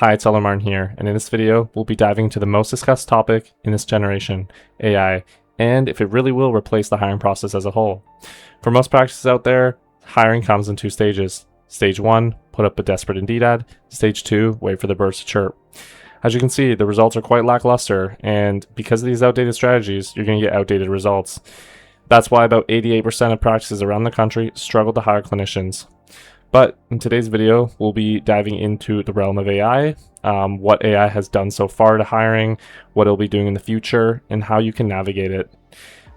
Hi, it's Martin here, and in this video, we'll be diving into the most discussed topic in this generation, AI, and if it really will replace the hiring process as a whole. For most practices out there, hiring comes in two stages. Stage 1, put up a desperate Indeed ad. Stage 2, wait for the birds to chirp. As you can see, the results are quite lackluster, and because of these outdated strategies, you're going to get outdated results. That's why about 88% of practices around the country struggle to hire clinicians. But in today's video, we'll be diving into the realm of AI, what AI has done so far to hiring, what it'll be doing in the future, and how you can navigate it.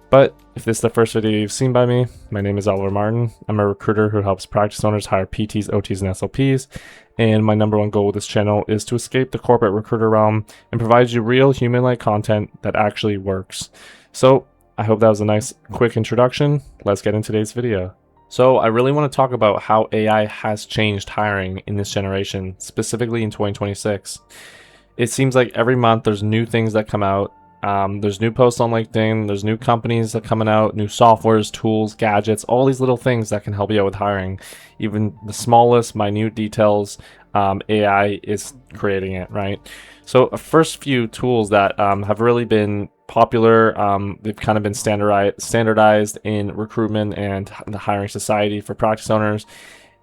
But if this is the first video you've seen by me, my name is Oplin Recruiting. I'm a recruiter who helps practice owners hire PTs, OTs, and SLPs. And my number one goal with this channel is to escape the corporate recruiter realm and provide you real human-like content that actually works. So I hope that was a nice quick introduction. Let's get into today's video. So I really want to talk about how AI has changed hiring in this generation, specifically in 2026. It seems like every month there's new things that come out. There's new posts on LinkedIn, there's new companies that are coming out, new softwares, tools, gadgets, all these little things that can help you out with hiring. Even the smallest, minute details, AI is creating it, right? So first few tools that have really been popular, they've kind of been standardized in recruitment and the hiring society for practice owners,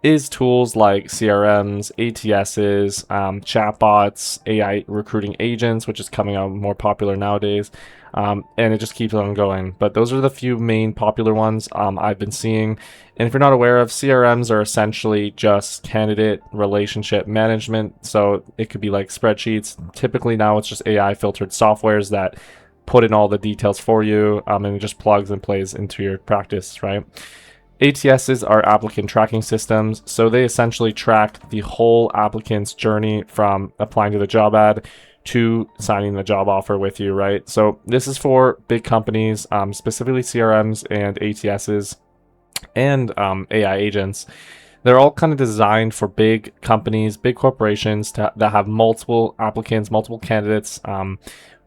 is tools like CRMs, ATSs, chatbots, AI recruiting agents, which is coming out more popular nowadays, and it just keeps on going. But those are the few main popular ones I've been seeing. And if you're not aware of, CRMs are essentially just candidate relationship management. So it could be like spreadsheets. Typically now it's just AI filtered softwares that put in all the details for you, and it just plugs and plays into your practice, right? ATSs are applicant tracking systems, so they essentially track the whole applicant's journey from applying to the job ad to signing the job offer with you, right? So this is for big companies, specifically CRMs and ATSs and AI agents. They're all kind of designed for big companies, big corporations that have multiple applicants, multiple candidates,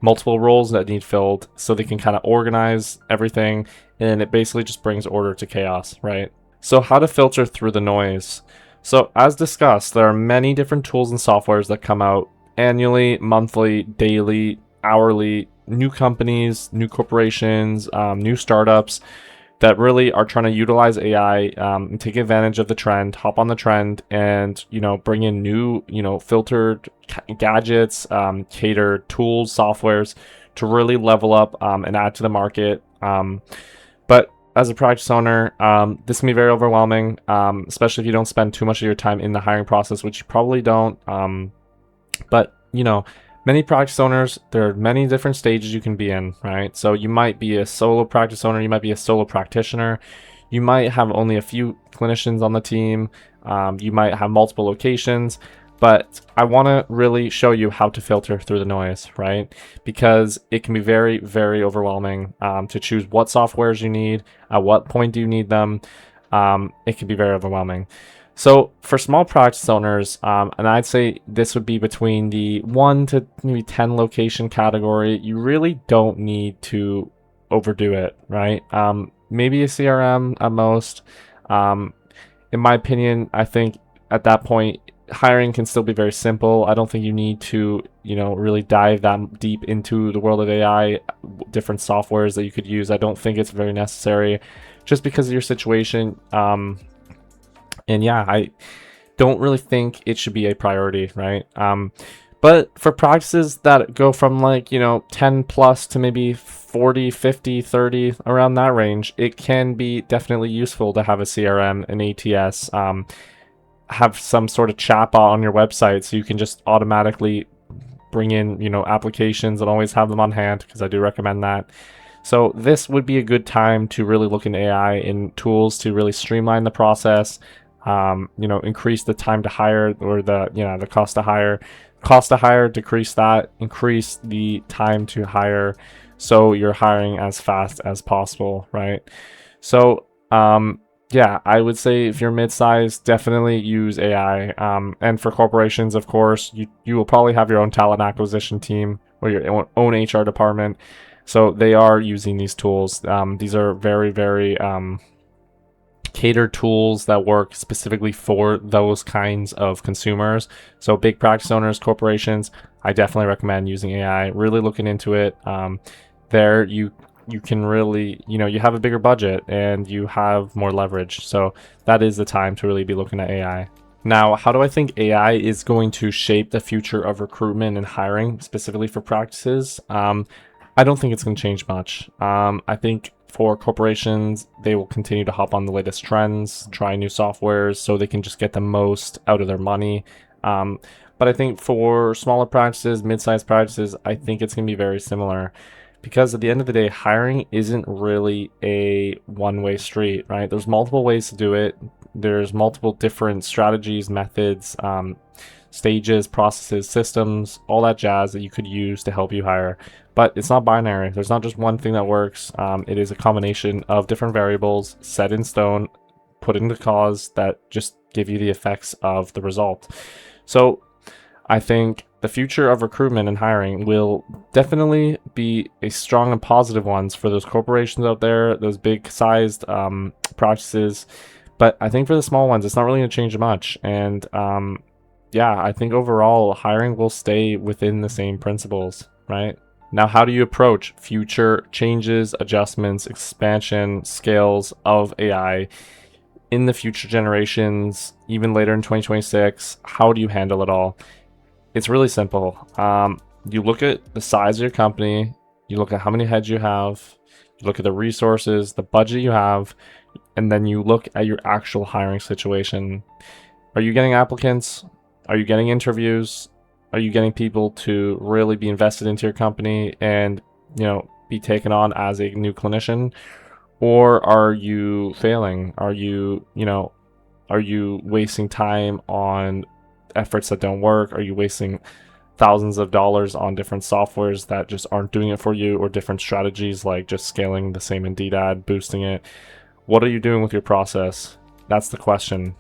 multiple roles that need filled, so they can kind of organize everything, and it basically just brings order to chaos, right? So how to filter through the noise. So as discussed, there are many different tools and softwares that come out annually, monthly, daily, hourly, new companies, new corporations, new startups that really are trying to utilize AI and take advantage of the trend, hop on the trend, and bring in new filtered gadgets, catered tools, softwares to really level up and add to the market. But as a practice owner, this can be very overwhelming, especially if you don't spend too much of your time in the hiring process, which you probably don't. But many practice owners, there are many different stages you can be in, right? So you might be a solo practice owner, you might be a solo practitioner, you might have only a few clinicians on the team, you might have multiple locations, but I want to really show you how to filter through the noise, right? Because it can be very, very overwhelming to choose what softwares you need, at what point do you need them. It can be very overwhelming. So for small practice owners, and I'd say this would be between the 1 to maybe 10 location category, you really don't need to overdo it, right? Maybe a CRM at most. In my opinion, I think at that point, hiring can still be very simple. I don't think you need to, really dive that deep into the world of AI, different softwares that you could use. I don't think it's very necessary just because of your situation. And yeah, I don't really think it should be a priority, right? But for practices that go from 10 plus to maybe 40, 50, 30, around that range, it can be definitely useful to have a CRM, an ATS, have some sort of chatbot on your website so you can just automatically bring in, applications and always have them on hand, because I do recommend that. So this would be a good time to really look in AI and tools to really streamline the process. Increase the time to hire, or the cost to hire, decrease that, increase the time to hire, so you're hiring as fast as possible, right? So yeah, I would say if you're mid-size, definitely use AI. And for corporations, of course, you will probably have your own talent acquisition team or your own HR department, so they are using these tools. These are very, very cater tools that work specifically for those kinds of consumers. So big practice owners, corporations, I definitely recommend using AI, really looking into it. There you can really, you have a bigger budget and you have more leverage. So that is the time to really be looking at AI. Now, how do I think AI is going to shape the future of recruitment and hiring, specifically for practices? I don't think it's going to change much. I think for corporations, they will continue to hop on the latest trends, try new softwares so they can just get the most out of their money. But I think for smaller practices, mid-sized practices, I think it's going to be very similar, because at the end of the day, hiring isn't really a one-way street, right? There's multiple ways to do it. There's multiple different strategies, methods, stages, processes, systems, all that jazz that you could use to help you hire. But it's not binary. There's not just one thing that works. It is a combination of different variables set in stone, put into cause that just give you the effects of the result. So I think the future of recruitment and hiring will definitely be a strong and positive ones for those corporations out there, those big sized practices. But I think for the small ones, it's not really going to change much. And yeah, I think overall hiring will stay within the same principles, right? Now, how do you approach future changes, adjustments, expansion, scales of AI in the future generations, even later in 2026? How do you handle it all? It's really simple. You look at the size of your company, you look at how many heads you have, you look at the resources, the budget you have, and then you look at your actual hiring situation. Are you getting applicants? Are you getting interviews? Are you getting people to really be invested into your company and, be taken on as a new clinician? Or are you failing? Are you wasting time on efforts that don't work? Are you wasting thousands of dollars on different softwares that just aren't doing it for you, or different strategies like just scaling the same Indeed ad, boosting it? What are you doing with your process? That's the question.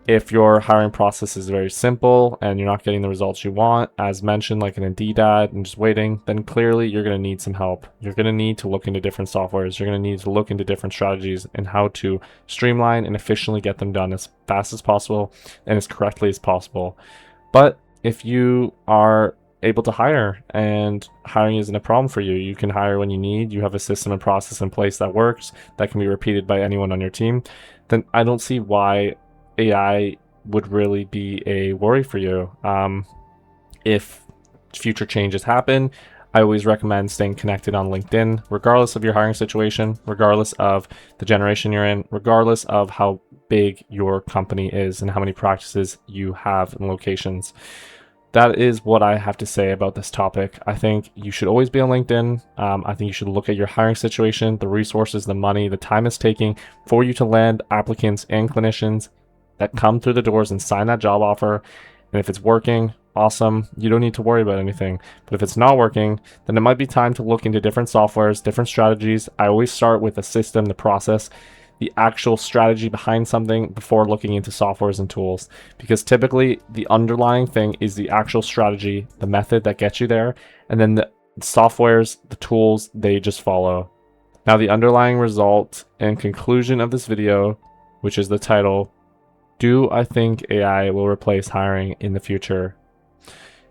If your hiring process is very simple and you're not getting the results you want, as mentioned, like an Indeed ad and just waiting, then clearly you're going to need some help. You're going to need to look into different softwares. You're going to need to look into different strategies and how to streamline and efficiently get them done as fast as possible and as correctly as possible. But if you are able to hire and hiring isn't a problem for you, you can hire when you need, you have a system and process in place that works, that can be repeated by anyone on your team, then I don't see why AI would really be a worry for you. If future changes happen, I always recommend staying connected on LinkedIn, regardless of your hiring situation, regardless of the generation you're in, regardless of how big your company is and how many practices you have in locations. That is what I have to say about this topic. I think you should always be on LinkedIn. I think you should look at your hiring situation, the resources, the money, the time it's taking for you to land applicants and clinicians that come through the doors and sign that job offer. And if it's working, awesome. You don't need to worry about anything. But if it's not working, then it might be time to look into different softwares, different strategies. I always start with the system, the process, the actual strategy behind something before looking into softwares and tools, because typically the underlying thing is the actual strategy, the method that gets you there, and then the softwares, the tools, they just follow. Now, the underlying result and conclusion of this video, which is the title, do I think AI will replace hiring in the future?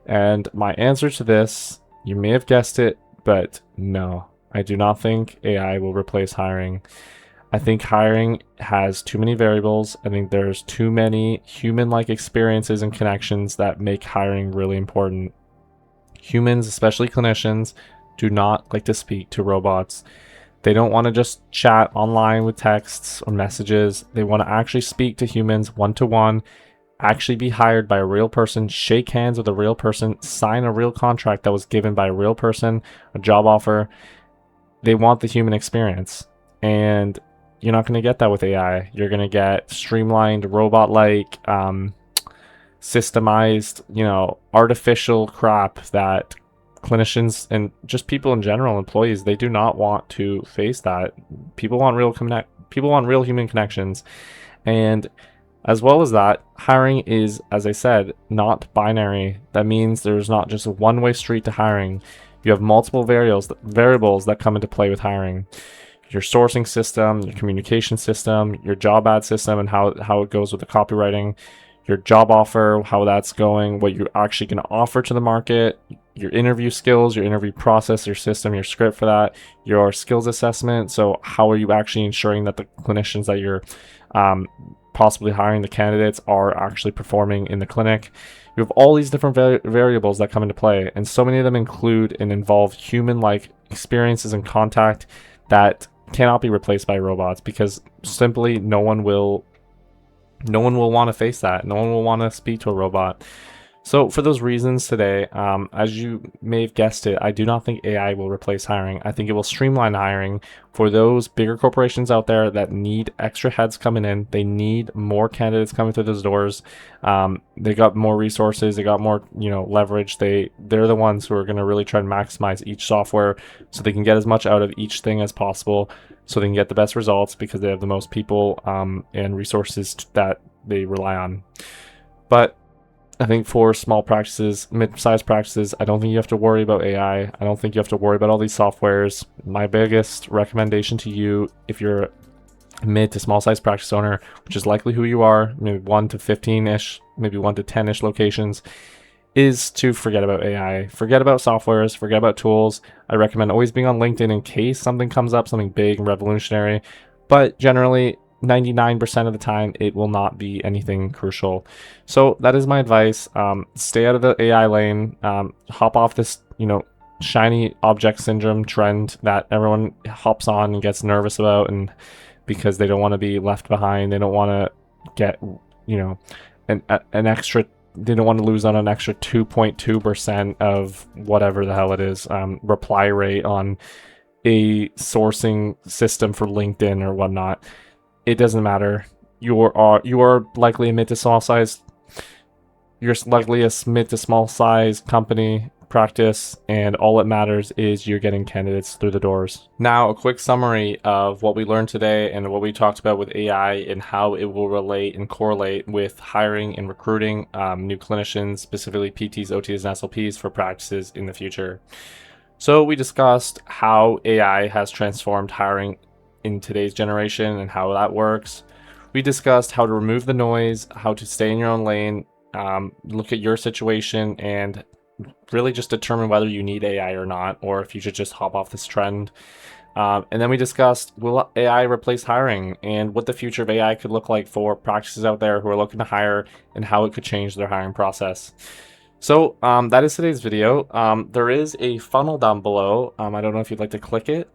And my answer to this, you may have guessed it, but no, I do not think AI will replace hiring. I think hiring has too many variables. I think there's too many human-like experiences and connections that make hiring really important. Humans, especially clinicians, do not like to speak to robots. They don't want to just chat online with texts or messages. They want to actually speak to humans one-to-one, actually be hired by a real person, shake hands with a real person, sign a real contract that was given by a real person, a job offer. They want the human experience. And you're not going to get that with AI. You're going to get streamlined, robot-like, systemized, artificial crap that clinicians and just people in general, employees, they do not want to face that. People want real human connections. And as well as that, hiring is, as I said, not binary. That means there's not just a one-way street to hiring. You have multiple variables that come into play with hiring. your sourcing system, your communication system, your job ad system, and how it goes with the copywriting, your job offer, how that's going, what you're actually going to offer to the market, your interview skills, your interview process, your system, your script for that, your skills assessment. So how are you actually ensuring that the clinicians that you're possibly hiring, the candidates, are actually performing in the clinic? You have all these different variables that come into play, and so many of them include and involve human-like experiences and contact that cannot be replaced by robots, because simply no one will want to face that. No one will want to speak to a robot. So for those reasons today, as you may have guessed it, I do not think AI will replace hiring. I think it will streamline hiring for those bigger corporations out there that need extra heads coming in. They need more candidates coming through those doors. They got more resources. They got more, leverage. They're the ones who are going to really try to maximize each software so they can get as much out of each thing as possible, so they can get the best results because they have the most people and resources that they rely on. But I think for small practices, mid-sized practices, I don't think you have to worry about AI. I don't think you have to worry about all these softwares. My biggest recommendation to you, if you're a mid to small size practice owner, which is likely who you are, maybe 1 to 15-ish, maybe 1 to 10-ish locations, is to forget about AI. Forget about softwares, forget about tools. I recommend always being on LinkedIn in case something comes up, something big and revolutionary. But generally, 99% of the time, it will not be anything crucial. So that is my advice. Stay out of the AI lane. Hop off this, shiny object syndrome trend that everyone hops on and gets nervous about, and because they don't want to be left behind, they don't want to get, an extra. They don't want to lose on an extra 2.2% of whatever the hell it is, reply rate on a sourcing system for LinkedIn or whatnot. It doesn't matter. You are likely a mid to small size. You're likely a mid to small size company practice, and all it matters is you're getting candidates through the doors. Now, a quick summary of what we learned today and what we talked about with AI and how it will relate and correlate with hiring and recruiting new clinicians, specifically PTs, OTs, and SLPs for practices in the future. So we discussed how AI has transformed hiring in today's generation and how that works. We discussed how to remove the noise, how to stay in your own lane, look at your situation, and really just determine whether you need AI or not, or if you should just hop off this trend. And then we discussed, will AI replace hiring, and what the future of AI could look like for practices out there who are looking to hire, and how it could change their hiring process. So that is today's video. There is a funnel down below. I don't know if you'd like to click it.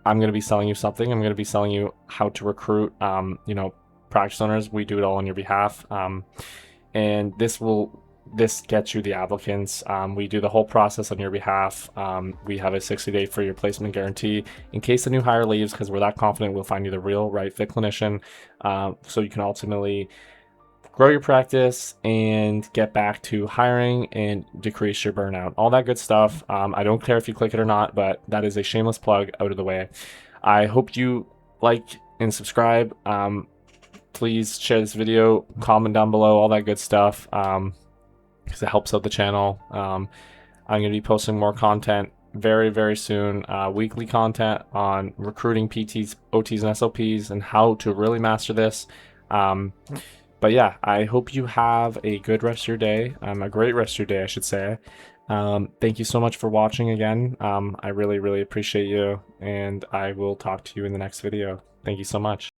I'm going to be selling you something. I'm going to be selling you how to recruit, practice owners. We do it all on your behalf. And this gets you the applicants. We do the whole process on your behalf. We have a 60-day for your placement guarantee in case the new hire leaves, because we're that confident we'll find you the real right fit clinician. So you can ultimately grow your practice and get back to hiring and decrease your burnout, all that good stuff. I don't care if you click it or not, but that is a shameless plug out of the way. I hope you like and subscribe. Please share this video, comment down below, all that good stuff, because it helps out the channel. I'm going to be posting more content very, very soon, weekly content on recruiting PTs, OTs, and SLPs, and how to really master this. But yeah, I hope you have a good rest of your day, a great rest of your day, I should say. Thank you so much for watching again. I really, really appreciate you, and I will talk to you in the next video. Thank you so much.